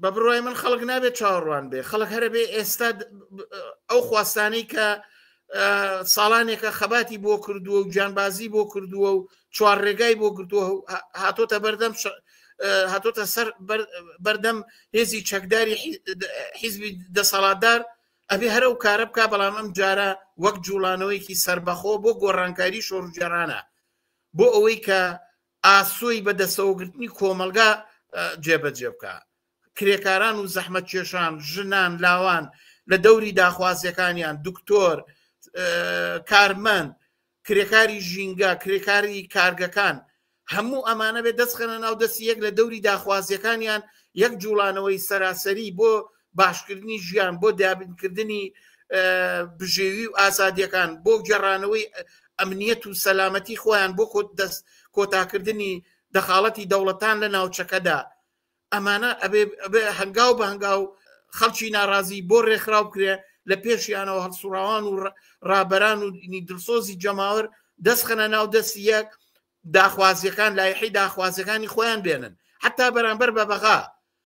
بە بڕای من خەڵک نابێت چاوەڕوان بێ خەڵک هەرە بێ ئێستا ئەو خواستانەی کە ساڵانێکە خەباتی بۆ کردووە و گیانبازی بۆ کردووە و چوار ڕێگای بۆ گرتووە هاتۆتە بەردەم هاتۆتە سەر بەردەم هێزی چەکداری حیزبی دەسەڵاتدار ئەبێ هەرە و کارە بکە بەڵام ئەم جارە وەک جوڵانەوەیکی سربەخۆ بۆ گۆڕانکاری شۆڕجێرانە بۆ ئەوەی کە ئاسۆی بەدەستەوەگرتنی کۆمەلگا جێبەجێ بکە کرێکاران و زەحمەت کێشان ژنان لاوان لە دەوری داخوازیەکانیان دکتۆر کارمەند کرێکاری ژینگە کرێکاری کارگەکان هەموو ئەمانە بێ دەستخەنە ناو دەستی یەک لە دەوری داخوازیەکانیان یەک جوڵانەوەی سەراسەری بۆ باشکردنی ژیان بۆ دابینکردنی بژێوی و ئازادیەکان بۆ گەڕانەوەی ئەمنیەت و سەلامەتی خۆیان بۆ کۆتاکردنی دەخاڵەتی دەوڵەتان لە ناوچەکەدا ئەمانە ئەبێ هەنگاو بە هەنگاو خەڵکی ناڕازی بۆ ڕێکخراو بکرێ لە پێشیانەوە هەڵسوڕاوان و ڕابەران و دڵسۆزی جەماوەر دەستخەنە ناو دەستی یەک داخوازیەکان لایحەی داخوازیەکانی خۆیان بێنن حتا بەرامبەر بە بەغا